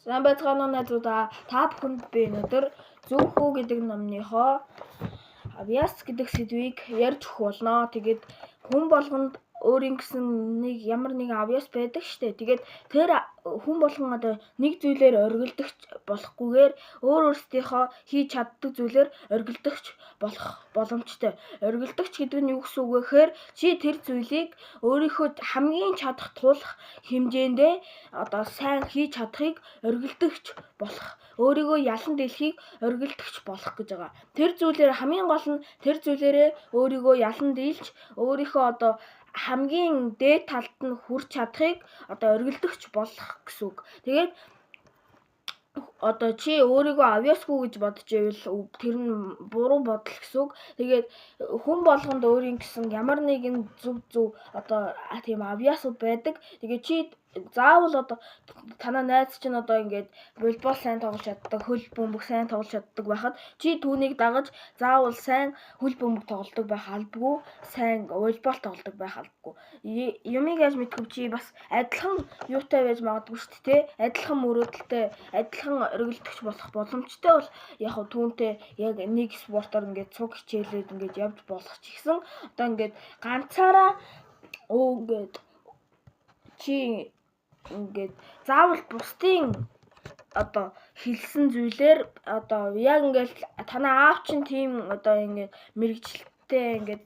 Сайн байцгаана уу найзуудаа. Та бүхэнд би өнөөдөр Зөв хүү гэдэг номныхоо Авьяас гэдэг сэдвийг ярьж өгөх болно. Тэгээд хүн болгонд өөрийн гэсэн ямар нэг авьяас байдаг штэ. Тэгээд тэр хүн болгон одоо нэг зүйлээр оргилдогч болохгүйгээр өөрсдийнхөө хийж чаддаг зүйлээр оргилдогч болох боломжтой. Оргилдогч гэдэг нь юу гэсэн үг вэ гэхээр чи тэр зүйлийг өөрийнхөө хамгийн чадах тулах хэмжээндээ одоо сайн хийж чадахыг оргилдогч болох. Өөрийгөө ялан дэлхийг оргилдогч болох гэж байгаа. Тэр зүйлээр хамгийн гол нь тэр зүйлээрээ өөрийгөө ялан дийлж өөрийнхөө одоо хамгийн дээд талд нь хүрч чадахыг одоо оргилдогч болох гэсэн үг. Тэгээд одоо чи өөрийгөө авьяасгүй гэж бодож ивэл тэр нь буруу бодол гэсэн үг. Тэгээд хүн болгонд өөрийн гэсэн ямар нэгэн зөв одоо тийм авьяасууд байдаг. Тэгээд чи заавал одоо танаа найз чинь одоо ингээд волейбол сайн тоглож чаддаг, хөл бөмбөг сайн тоглож чаддаг байхад чи түүнийг дагаж заавал сайн хөл бөмбөг тоглодог байх албагүй, сайн волейбол тоглодог байх албагүй. Юмыг яаж мэдгүй чи бас адилхан юутай байж магадгүй шүү дээ. Адилхан мөрөөдөлтэй, адилхан оргилдогч болох боломжтой бол яг хөө түүнтэй яг нэг спортоор ингээд цуг хичээлээд ингээд явж болох ч гэсэн одоо ингээд ганцаараа ингээд чи ингээд заавал бусдын одоо хэлсэн зүйлээр одоо яг ингээд танаа аав чинь тийм одоо ингээд мэрэгчлээ ингээд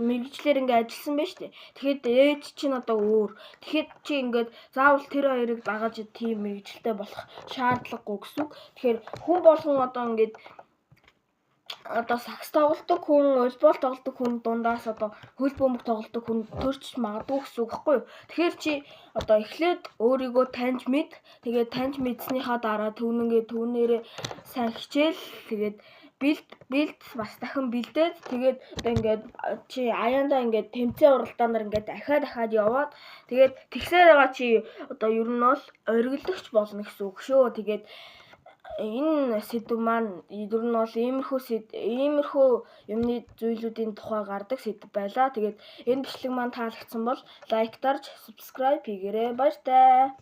мэрэгчлэр ингээд ажилласан байж тээ. Тэгэхэд ээж чинь одоо өөр. Тэгэхэд чи ингээд заавал тэр хоёрыг дагаж тийм мэрэгчлээ болох шаардлагагүй гэсэн үг. Тэгэхээр хүн болгон одоо ингээд одоо сакс тоглодог хүн, волейбол тоглодог хүн дундаас одоо хөл бөмбөг тоглодог хүн төрч магадгүй гэсэн үг байхгүй юу? Тэгэхээр чи одоо эхлээд өөрийгөө таньж мэд. Тэгээд таньж мэдснийхаа дараа түүнээрээ сайн хичээл. Тэгээд бэлд бас дахин бэлдээд тэгээд одоо ингээд чи аяандаа ингээд тэмцээн уралдаанаар ингээд дахиад яваад тэгээд тэгсээр байгаа чи одоо ер нь бол оргилдогч болно гэсэн үг шүү. Тэгээд энэ сэдв маань ер нь бол иймэрхүү юмны зүйлүүдийн тухай гардаг сэдв байлаа. Тэгээд энэ бичлэг маань таалагдсан бол лайк дарж, subscribe хийгээрэй. Баяртай.